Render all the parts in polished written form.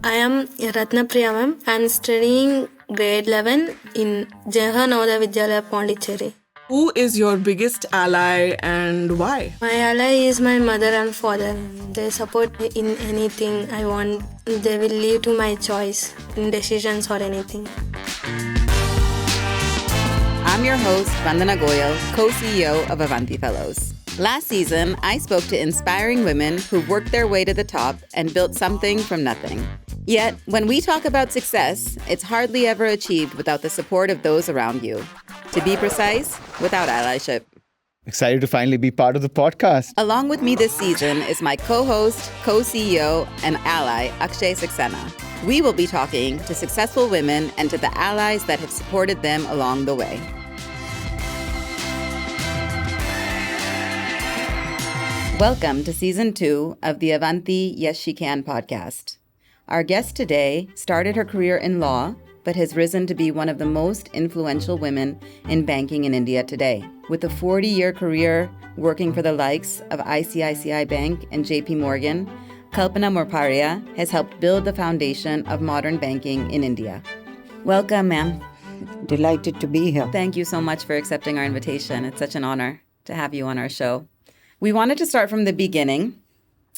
I am Ratnapriya ma'am. I am studying grade 11 in Jawahar Navodaya Vidyalaya, Pondicherry. Who is your biggest ally and why? My ally is my mother and father. They support me in anything I want. They will leave to my choice in decisions or anything. I'm your host, Vandana Goyal, co-CEO of Avanti Fellows. Last season, I spoke to inspiring women who've worked their way to the top and built something from nothing. Yet, when we talk about success, it's hardly ever achieved without the support of those around you. To be precise, without allyship. Excited to finally be part of the podcast. Along with me this season is my co-host, co-CEO, and ally, Akshay Saxena. We will be talking to successful women and to the allies that have supported them along the way. Welcome to Season 2 of the Avanti Yes She Can podcast. Our guest today started her career in law, but has risen to be one of the most influential women in banking in India today. With a 40-year career working for the likes of ICICI Bank and JPMorgan, Kalpana Morparia has helped build the foundation of modern banking in India. Welcome, ma'am. Delighted to be here. Thank you so much for accepting our invitation. It's such an honor to have you on our show. We wanted to start from the beginning.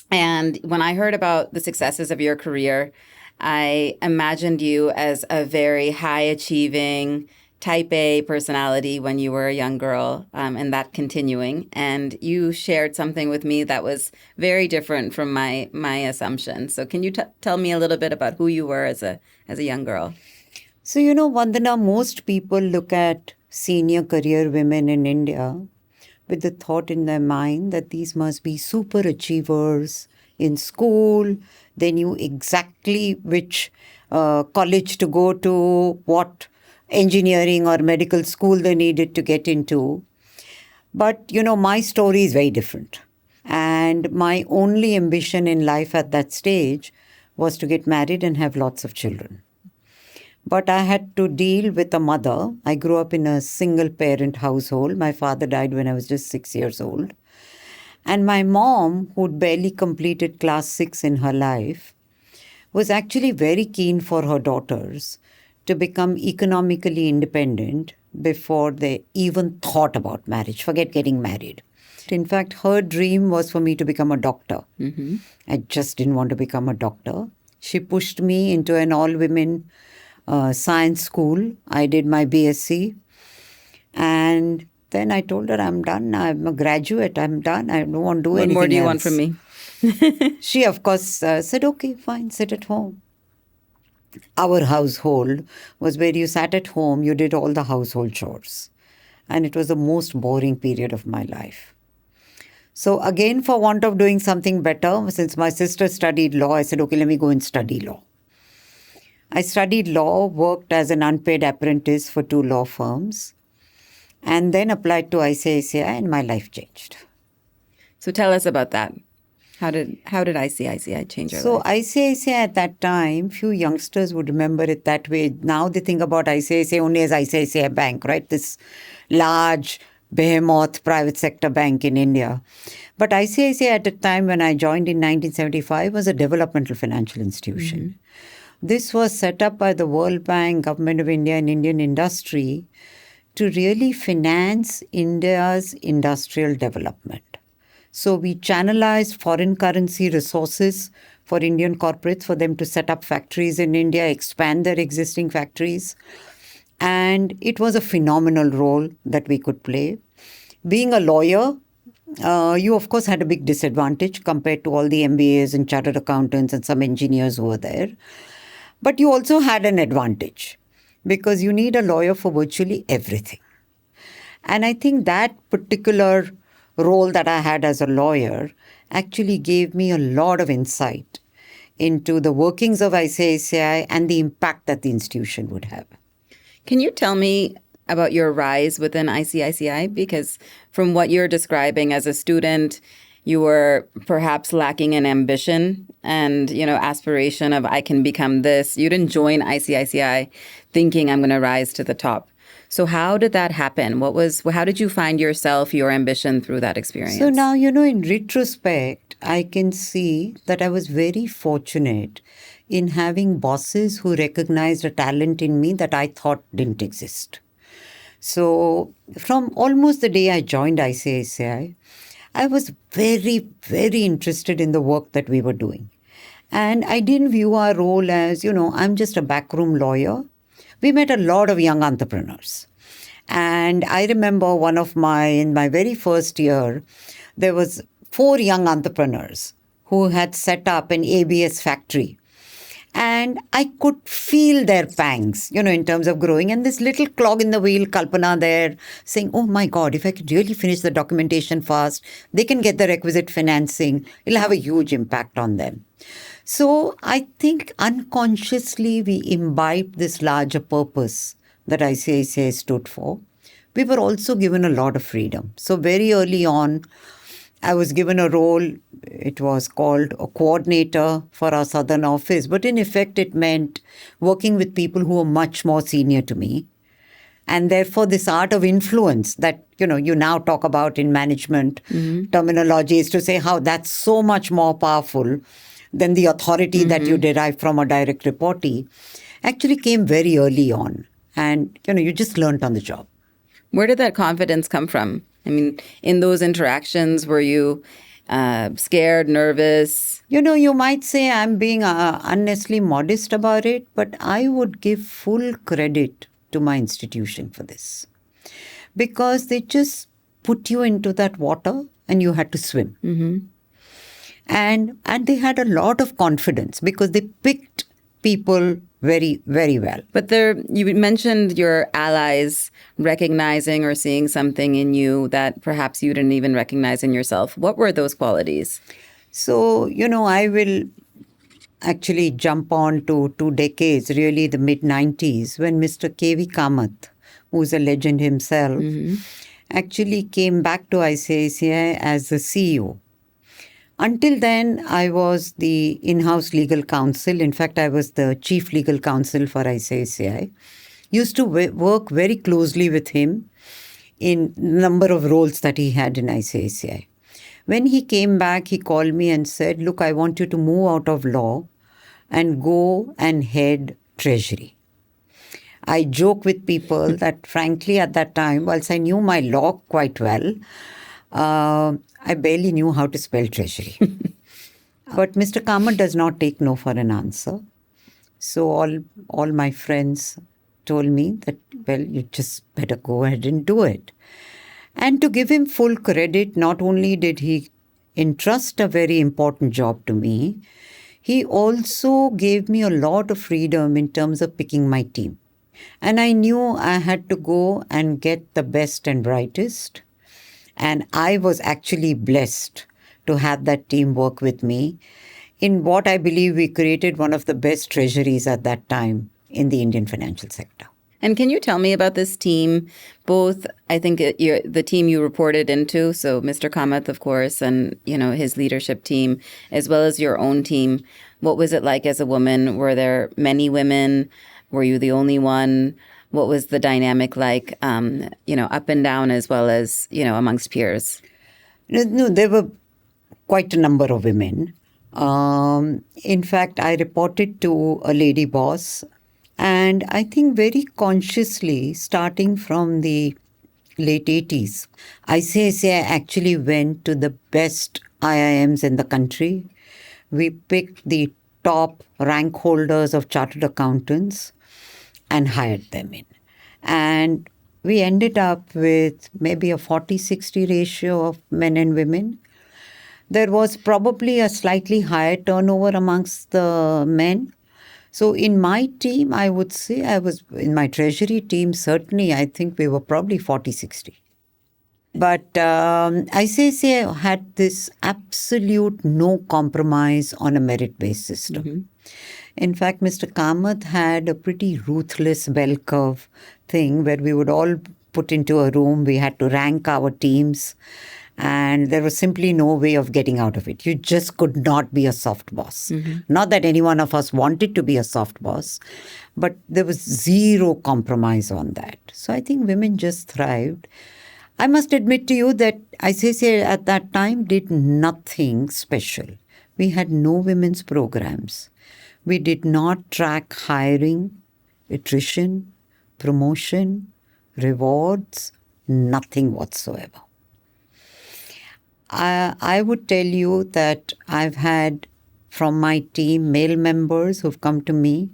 And when I heard about the successes of your career, I imagined you as a very high-achieving, type A personality when you were a young girl, and that continuing. And you shared something with me that was very different from my assumption. So can you tell me a little bit about who you were as a young girl? So, Vandana, most people look at senior career women in India with the thought in their mind that these must be super achievers in school. They knew exactly which college to go to, what engineering or medical school they needed to get into. But, my story is very different. And my only ambition in life at that stage was to get married and have lots of children. But I had to deal with a mother. I grew up in a single-parent household. My father died when I was just 6 years old. And my mom, who'd barely completed class 6 in her life, was actually very keen for her daughters to become economically independent before they even thought about marriage. Forget getting married. In fact, her dream was for me to become a doctor. Mm-hmm. I just didn't want to become a doctor. She pushed me into an all-women science school. I did my BSc. And then I told her, I'm done. I'm a graduate. I'm done. I don't want to do anything else. What more do you want from me? She, of course, said, okay, fine, sit at home. Our household was where you sat at home, you did all the household chores. And it was the most boring period of my life. So again, for want of doing something better, since my sister studied law, I said, okay, let me go and study law. I studied law, worked as an unpaid apprentice for 2 law firms, and then applied to ICICI, and my life changed. So tell us about that. How did ICICI change your life? So ICICI at that time, few youngsters would remember it that way. Now they think about ICICI only as ICICI Bank, right? This large behemoth private sector bank in India. But ICICI at the time when I joined in 1975 was a developmental financial institution. Mm-hmm. This was set up by the World Bank, Government of India and Indian industry to really finance India's industrial development. So we channelized foreign currency resources for Indian corporates for them to set up factories in India, expand their existing factories. And it was a phenomenal role that we could play. Being a lawyer, you of course had a big disadvantage compared to all the MBAs and chartered accountants and some engineers who were there. But you also had an advantage because you need a lawyer for virtually everything. And I think that particular role that I had as a lawyer actually gave me a lot of insight into the workings of ICICI and the impact that the institution would have. Can you tell me about your rise within ICICI? Because from what you're describing as a student, you were perhaps lacking in ambition and, aspiration of I can become this. You didn't join ICICI thinking I'm going to rise to the top. So how did that happen? How did you find yourself, your ambition through that experience? So now, in retrospect, I can see that I was very fortunate in having bosses who recognized a talent in me that I thought didn't exist. So from almost the day I joined ICICI, I was very, very interested in the work that we were doing. And I didn't view our role as, I'm just a backroom lawyer. We met a lot of young entrepreneurs. And I remember in my very first year, there was 4 young entrepreneurs who had set up an ABS factory. And I could feel their pangs, in terms of growing. And this little clog in the wheel, Kalpana there, saying, oh my God, if I could really finish the documentation fast, they can get the requisite financing. It'll have a huge impact on them. So I think unconsciously we imbibed this larger purpose that ICICI stood for. We were also given a lot of freedom. So very early on, I was given a role, it was called a coordinator for our southern office, but in effect it meant working with people who were much more senior to me. And therefore this art of influence that, you now talk about in management terminology is to say how that's so much more powerful than the authority that you derive from a direct reportee, actually came very early on. And, you just learned on the job. Where did that confidence come from? I mean, in those interactions, were you scared, nervous? You might say I'm being unnecessarily modest about it, but I would give full credit to my institution for this. Because they just put you into that water and you had to swim. And they had a lot of confidence because they picked people very, very well. But you mentioned your allies recognizing or seeing something in you that perhaps you didn't even recognize in yourself. What were those qualities? So, I will actually jump on to 2 decades, really the mid-90s, when Mr. K.V. Kamath, who's a legend himself, actually came back to ICICI as the CEO. Until then, I was the in-house legal counsel. In fact, I was the chief legal counsel for ICICI. Used to work very closely with him in a number of roles that he had in ICICI. When he came back, he called me and said, look, I want you to move out of law and go and head treasury. I joke with people that frankly at that time, whilst I knew my law quite well, I barely knew how to spell treasury. But Mr. Kamath does not take no for an answer. So all my friends told me that, well, you just better go ahead and do it. And to give him full credit, not only did he entrust a very important job to me, he also gave me a lot of freedom in terms of picking my team. And I knew I had to go and get the best and brightest. And I was actually blessed to have that team work with me in what I believe we created one of the best treasuries at that time in the Indian financial sector. And can you tell me about this team? Both, I think, the team you reported into, so Mr. Kamath, of course, and his leadership team, as well as your own team. What was it like as a woman? Were there many women? Were you the only one? What was the dynamic like, up and down as well as, amongst peers? No, there were quite a number of women. In fact, I reported to a lady boss. And I think very consciously, starting from the late 80s, ICICI actually went to the best IIMs in the country. We picked the top rank holders of chartered accountants and hired them in. And we ended up with maybe a 40-60 ratio of men and women. There was probably a slightly higher turnover amongst the men. So in my team, I would say in my treasury team, certainly I think we were probably 40-60. But ICICI had this absolute no compromise on a merit-based system. In fact, Mr. Kamath had a pretty ruthless bell curve thing where we would all put into a room. We had to rank our teams. And there was simply no way of getting out of it. You just could not be a soft boss. Not that any one of us wanted to be a soft boss, but there was zero compromise on that. So I think women just thrived. I must admit to you that ICICI at that time did nothing special. We had no women's programs. We did not track hiring, attrition, promotion, rewards, nothing whatsoever. I would tell you that I've had from my team male members who've come to me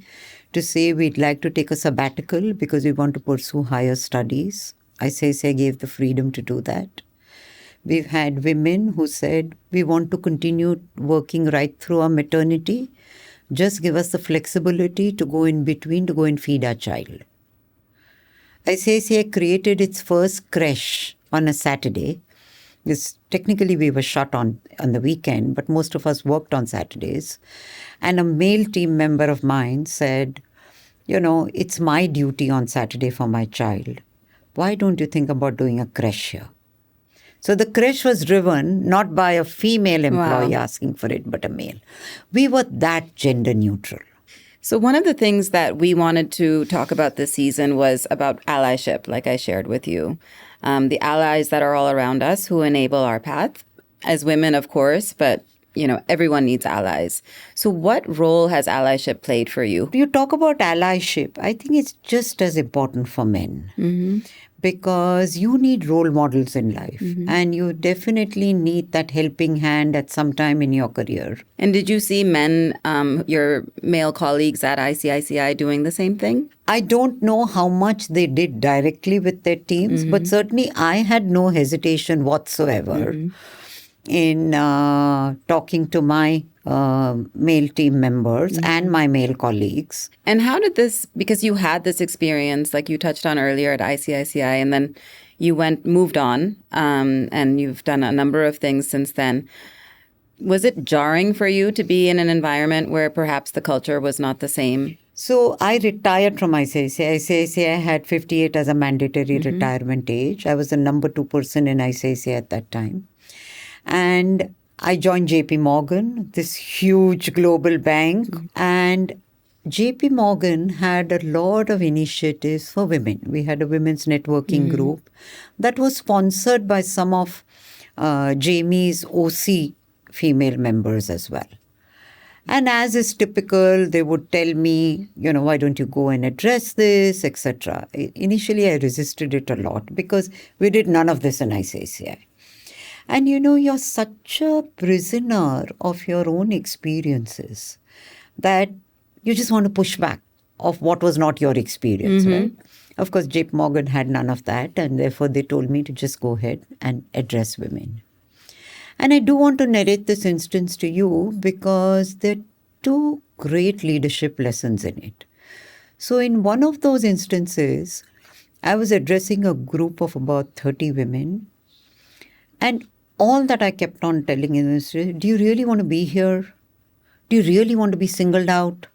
to say we'd like to take a sabbatical because we want to pursue higher studies. ICICI gave the freedom to do that. We've had women who said we want to continue working right through our maternity. Just give us the flexibility to go in between, to go and feed our child. ICICI created its first creche on a Saturday. Technically, we were shut on the weekend, but most of us worked on Saturdays. And a male team member of mine said, it's my duty on Saturday for my child. Why don't you think about doing a creche here? So the creche was driven not by a female employee asking for it, but a male. We were that gender neutral. So one of the things that we wanted to talk about this season was about allyship, like I shared with you. The allies that are all around us who enable our path. As women, of course, but, everyone needs allies. So what role has allyship played for you? You talk about allyship. I think it's just as important for men. Because you need role models in life. And you definitely need that helping hand at some time in your career. And did you see men, your male colleagues at ICICI doing the same thing? I don't know how much they did directly with their teams, but certainly I had no hesitation whatsoever in talking to my male team members and my male colleagues. And how did this, because you had this experience, like you touched on earlier at ICICI, and then you moved on, and you've done a number of things since then. Was it jarring for you to be in an environment where perhaps the culture was not the same? So I retired from ICICI. ICICI had 58 as a mandatory retirement age. I was the number 2 person in ICICI at that time. And I joined JPMorgan, this huge global bank. And JPMorgan had a lot of initiatives for women. We had a women's networking group that was sponsored by some of Jamie's OC female members as well. And as is typical, they would tell me, why don't you go and address this, etc. Initially, I resisted it a lot because we did none of this in ICICI. And you're such a prisoner of your own experiences that you just want to push back of what was not your experience, right? Of course, JP Morgan had none of that, and therefore they told me to just go ahead and address women. And I do want to narrate this instance to you because there are 2 great leadership lessons in it. So in one of those instances, I was addressing a group of about 30 women, and all that I kept on telling them is, do you really want to be here? Do you really want to be singled out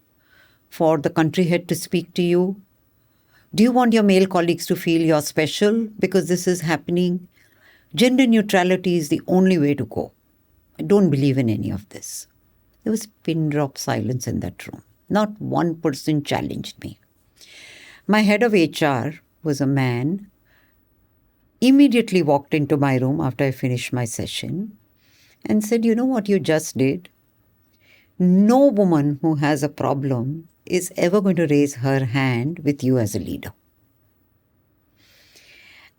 for the country head to speak to you? Do you want your male colleagues to feel you're special because this is happening? Gender neutrality is the only way to go. I don't believe in any of this. There was pin drop silence in that room. Not one person challenged me. My head of HR was a man, immediately walked into my room after I finished my session and said, you know what you just did? No woman who has a problem is ever going to raise her hand with you as a leader.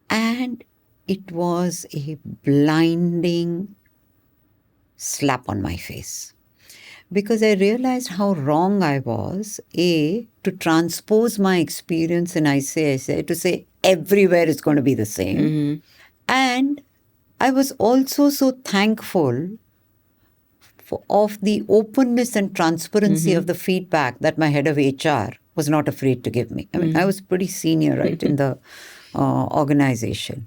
And it was a blinding slap on my face. Because I realized how wrong I was, to transpose my experience in ICICI to say everywhere is going to be the same. And I was also so thankful of the openness and transparency of the feedback that my head of HR was not afraid to give me. I mean, I was pretty senior, right, in the organization.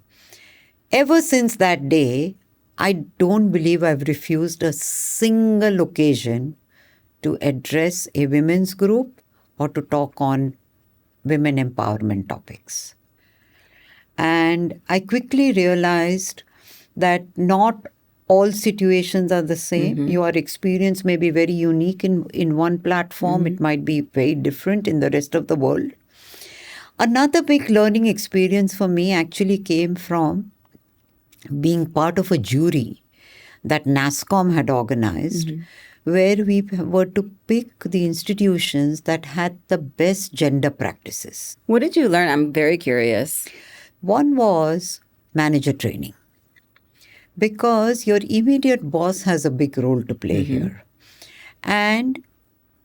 Ever since that day, I don't believe I've refused a single occasion to address a women's group or to talk on women empowerment topics. And I quickly realized that not all situations are the same. Your experience may be very unique in one platform. It might be very different in the rest of the world. Another big learning experience for me actually came from being part of a jury that NASSCOM had organized, where we were to pick the institutions that had the best gender practices. What did you learn? I'm very curious. One was manager training, because your immediate boss has a big role to play here. And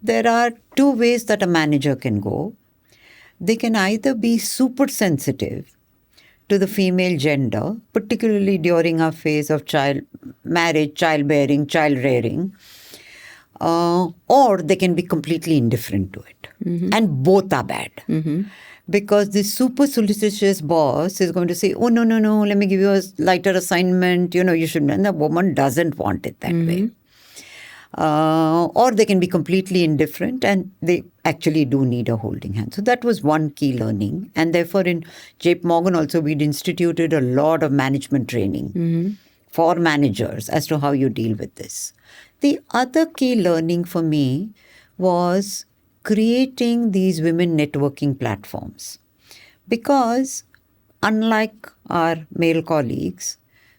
there are two ways that a manager can go. They can either be super sensitive to the female gender, particularly during our phase of marriage, childbearing, child rearing, or they can be completely indifferent to it. And both are bad. Because the super solicitous boss is going to say, oh, no, let me give you a lighter assignment, you should. And the woman doesn't want it that way. Or they can be completely indifferent and they actually do need a holding hand. So that was one key learning. And therefore in JPMorgan also we'd instituted a lot of management training for managers as to how you deal with this. The other key learning for me was creating these women networking platforms. Because unlike our male colleagues,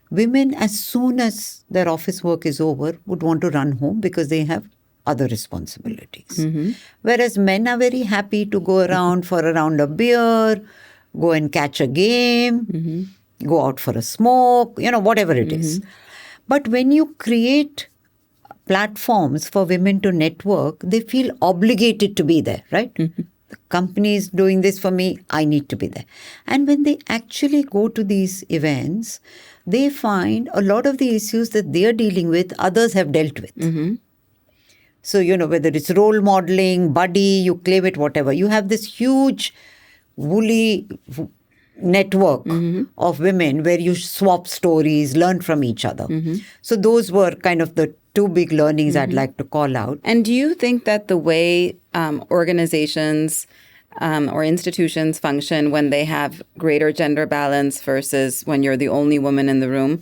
women, as soon as their office work is over, would want to run home because they have other responsibilities. Whereas men are very happy to go around for a round of beer, go and catch a game, go out for a smoke, whatever it is. But when you create platforms for women to network, they feel obligated to be there, right? The company is doing this for me, I need to be there. And when they actually go to these events, they find a lot of the issues that they are dealing with, others have dealt with. So, whether it's role modeling, buddy, you claim it, whatever. You have this huge, woolly network of women where you swap stories, learn from each other. So those were kind of the two big learnings I'd like to call out. And do you think that the way organizations or institutions function when they have greater gender balance versus when you're the only woman in the room,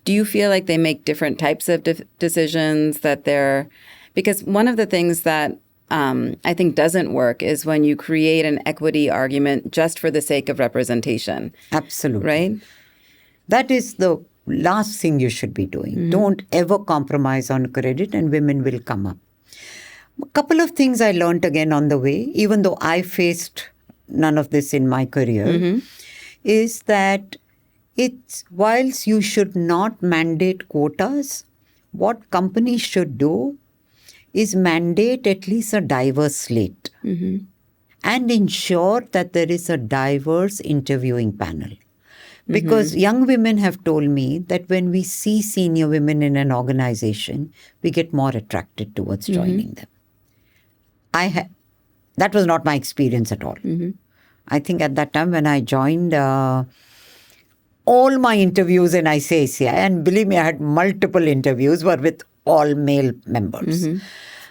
do you feel like they make different types of decisions because one of the things that I think doesn't work is when you create an equity argument just for the sake of representation. Absolutely. Right? That is the last thing you should be doing. Don't ever compromise on credit and women will come up. A couple of things I learned again on the way, even though I faced none of this in my career, is that whilst you should not mandate quotas, what companies should do is mandate at least a diverse slate and ensure that there is a diverse interviewing panel. Because young women have told me that when we see senior women in an organization, we get more attracted towards joining them. That was not my experience at all. I think at that time when I joined, all my interviews in ICICI, and believe me, I had multiple interviews, were with all male members.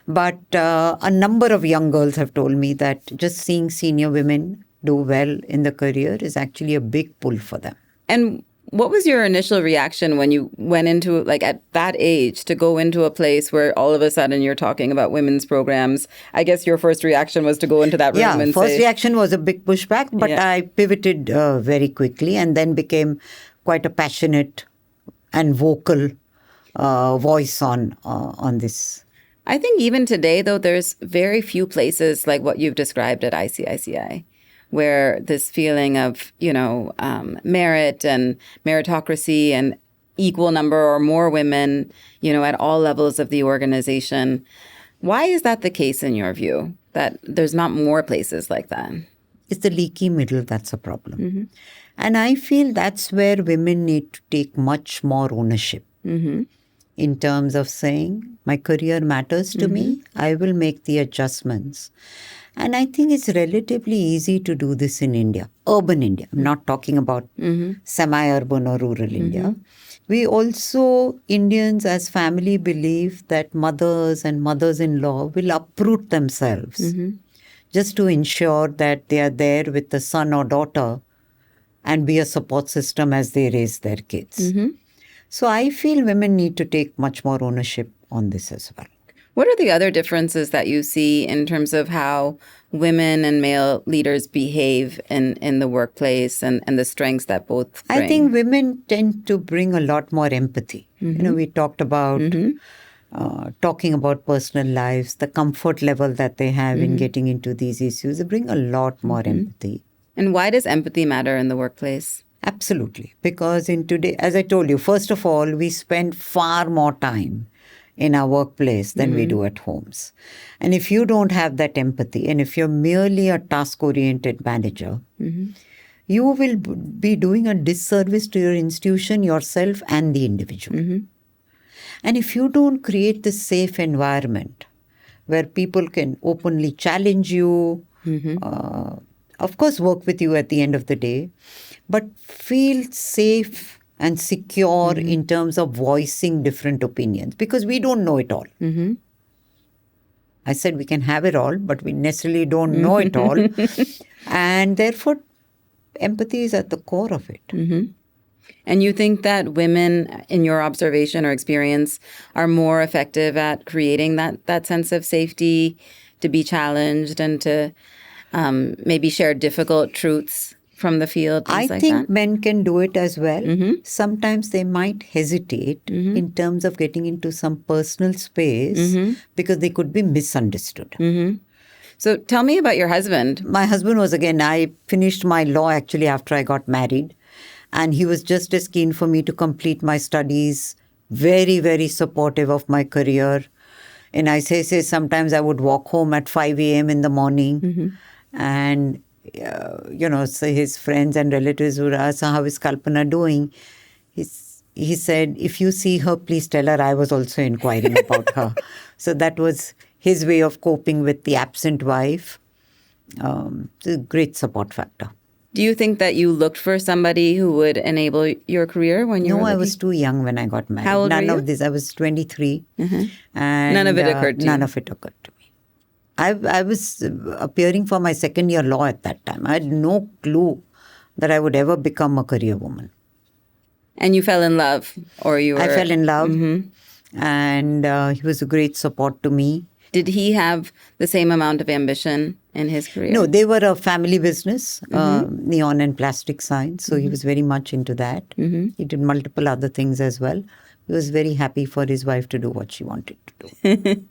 But a number of young girls have told me that just seeing senior women do well in the career is actually a big pull for them. And what was your initial reaction when you went into, at that age, to go into a place where all of a sudden you're talking about women's programs? I guess your first reaction was to go into that room and say... Yeah, first reaction was a big pushback, but I pivoted very quickly and then became quite a passionate and vocal voice on this. I think even today, though, there's very few places like what you've described at ICICI, where this feeling of, merit and meritocracy and equal number or more women, at all levels of the organization. Why is that the case in your view, that there's not more places like that? It's the leaky middle that's a problem. And I feel that's where women need to take much more ownership in terms of saying, my career matters to me, I will make the adjustments. And I think it's relatively easy to do this in India, urban India. I'm not talking about semi-urban or rural India. We also, Indians as family, believe that mothers and mothers-in-law will uproot themselves just to ensure that they are there with the son or daughter and be a support system as they raise their kids. So I feel women need to take much more ownership on this as well. What are the other differences that you see in terms of how women and male leaders behave in the workplace and the strengths that both bring? I think women tend to bring a lot more empathy. We talked about talking about personal lives, the comfort level that they have in getting into these issues. They bring a lot more empathy. And why does empathy matter in the workplace? Absolutely. Because in today, as I told you, first of all, we spend far more time in our workplace than we do at homes. And if you don't have that empathy, and if you're merely a task-oriented manager, you will be doing a disservice to your institution, yourself, and the individual. And if you don't create this safe environment where people can openly challenge you, of course, work with you at the end of the day, but feel safe and secure in terms of voicing different opinions, because we don't know it all. I said we can have it all, but we necessarily don't know it all. And therefore, empathy is at the core of it. And you think that women, in your observation or experience, are more effective at creating that sense of safety, to be challenged and to maybe share difficult truths from the field, things I like think that? men can do it as well. Sometimes they might hesitate in terms of getting into some personal space because they could be misunderstood. So tell me about your husband. My husband was, again, I finished my law actually after I got married. And he was just as keen for me to complete my studies, very, very supportive of my career. In ICICI, sometimes I would walk home at 5 a.m. in the morning. And, so his friends and relatives would ask, how is Kalpana doing? He said, if you see her, please tell her I was also inquiring about her. So that was his way of coping with the absent wife. It's a great support factor. Do you think that you looked for somebody who would enable your career when you were No, I looking? was too young when I got married. How old None were you? of this. I was 23. And None of it occurred to you? None of it occurred to me. I was appearing for my second year law at that time. I had no clue that I would ever become a career woman. And you fell in love, or you were... I fell in love. And he was a great support to me. Did he have the same amount of ambition in his career? No, they were a family business, neon and plastic science. So he was very much into that. He did multiple other things as well. He was very happy for his wife to do what she wanted to do.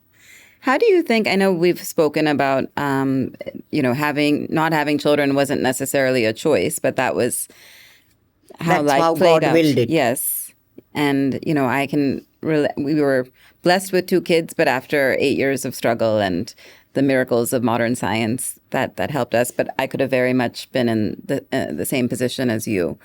How do you think, I know we've spoken about, not having children wasn't necessarily a choice, but that was how That's life how played God out. willed it. Yes. And, we were blessed with 2 kids, but after 8 years of struggle and the miracles of modern science, that helped us. But I could have very much been in the same position as you.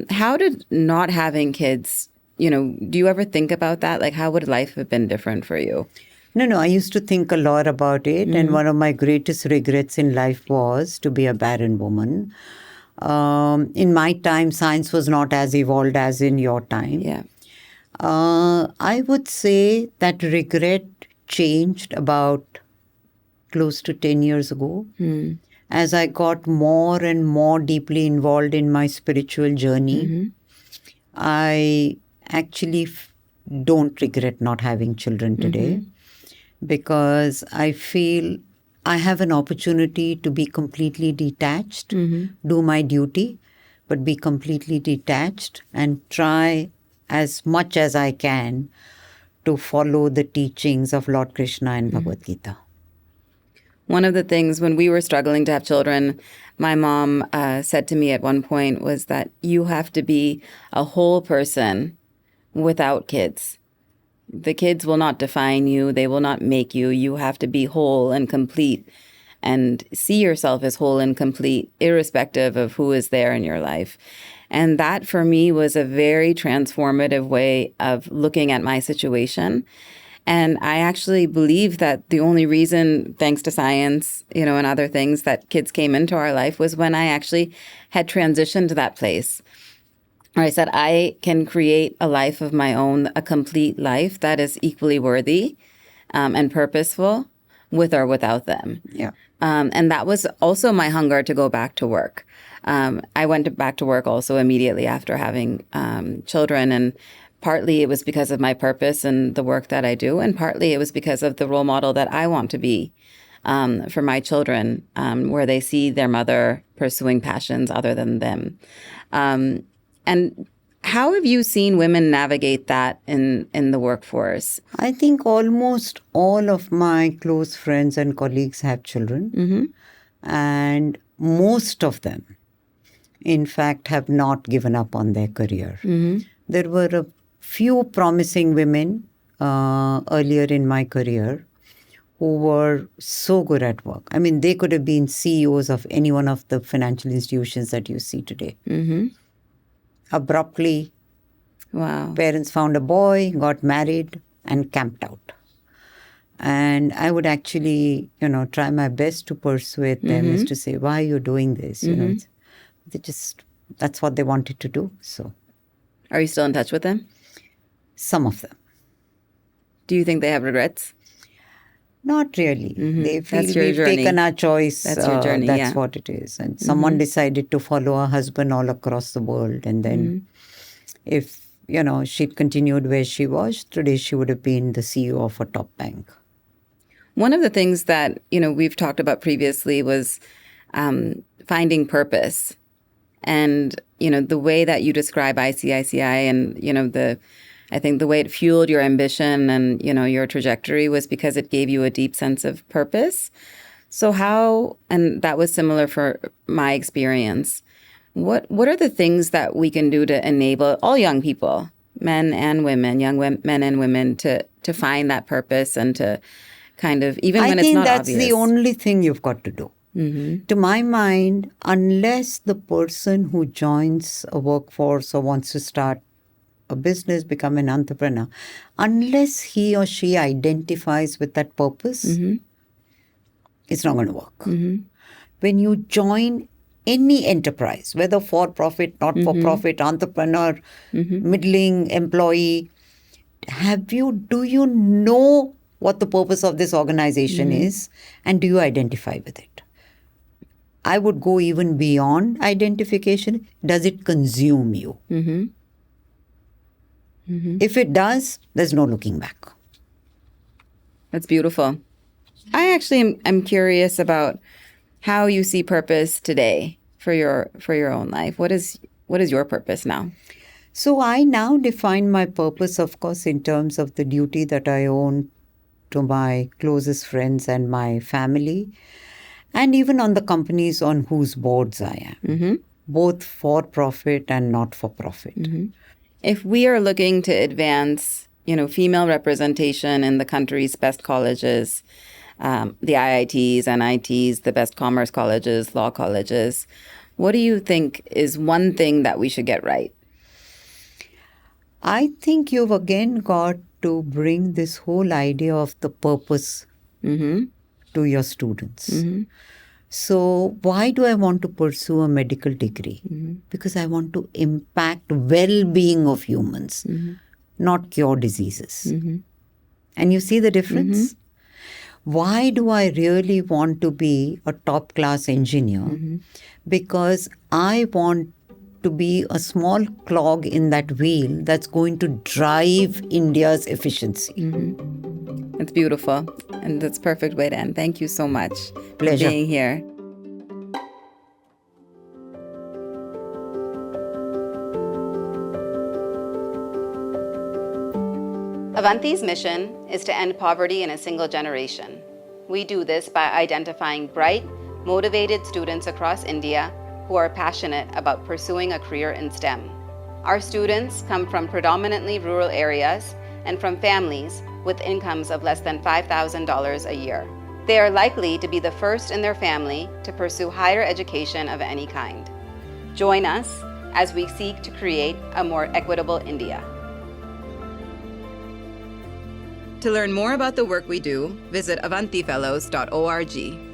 How did not having kids, do you ever think about that? Like, how would life have been different for you? No, I used to think a lot about it. And one of my greatest regrets in life was to be a barren woman. In my time, science was not as evolved as in your time. Yeah. I would say that regret changed about close to 10 years ago. As I got more and more deeply involved in my spiritual journey, I actually don't regret not having children today because I feel I have an opportunity to be completely detached, do my duty, but be completely detached and try as much as I can to follow the teachings of Lord Krishna and Bhagavad Gita. One of the things when we were struggling to have children, my mom said to me at one point was that you have to be a whole person without kids. The kids will not define you. They will not make you. You have to be whole and complete and see yourself as whole and complete, irrespective of who is there in your life. And that for me was a very transformative way of looking at my situation. And I actually believe that the only reason, thanks to science, and other things, that kids came into our life was when I actually had transitioned to that place where I said, I can create a life of my own, a complete life that is equally worthy and purposeful with or without them. Yeah. And that was also my hunger to go back to work. I went back to work also immediately after having children. partly it was because of my purpose and the work that I do, and partly it was because of the role model that I want to be for my children, where they see their mother pursuing passions other than them. And how have you seen women navigate that in the workforce? I think almost all of my close friends and colleagues have children. And most of them, in fact, have not given up on their career. There were a few promising women earlier in my career who were so good at work. I mean, they could have been CEOs of any one of the financial institutions that you see today. Abruptly, parents found a boy, got married, and camped out. And I would actually, try my best to persuade them as to say, why are you doing this? That's what they wanted to do. So, are you still in touch with them? Some of them. Do you think they have regrets? Not really. They feel we've journey. taken our choice. That's your journey, That's what it is. And someone decided to follow her husband all across the world. And then if, she'd continued where she was, today she would have been the CEO of a top bank. One of the things that, we've talked about previously was finding purpose. And, the way that you describe ICICI and, I think the way it fueled your ambition and, your trajectory was because it gave you a deep sense of purpose. So how, and that was similar for my experience, what are the things that we can do to enable all young people, men and women, men and women to find that purpose and to kind of, even when it's not obvious? I think that's the only thing you've got to do. To my mind, unless the person who joins a workforce or wants to start a business, become an entrepreneur, unless he or she identifies with that purpose, it's not going to work. When you join any enterprise, whether for-profit, not-for-profit, entrepreneur, middling employee, do you know what the purpose of this organization is, and do you identify with it? I would go even beyond identification. Does it consume you? If it does, there's no looking back. That's beautiful. I actually am curious about how you see purpose today for your own life. What is your purpose now? So I now define my purpose, of course, in terms of the duty that I owe to my closest friends and my family, and even on the companies on whose boards I am, both for-profit and not-for-profit. If we are looking to advance, female representation in the country's best colleges, the IITs, NITs, the best commerce colleges, law colleges, what do you think is one thing that we should get right? I think you've again got to bring this whole idea of the purpose to your students. So why do I want to pursue a medical degree? Because I want to impact well-being of humans, not cure diseases. And you see the difference? Why do I really want to be a top-class engineer? Because I want to be a small clog in that wheel that's going to drive India's efficiency. It's beautiful. And that's a perfect way to end. Thank you so much Pleasure. for being here. Avanti's mission is to end poverty in a single generation. We do this by identifying bright, motivated students across India who are passionate about pursuing a career in STEM. Our students come from predominantly rural areas and from families with incomes of less than $5,000 a year. They are likely to be the first in their family to pursue higher education of any kind. Join us as we seek to create a more equitable India. To learn more about the work we do, visit avantifellows.org.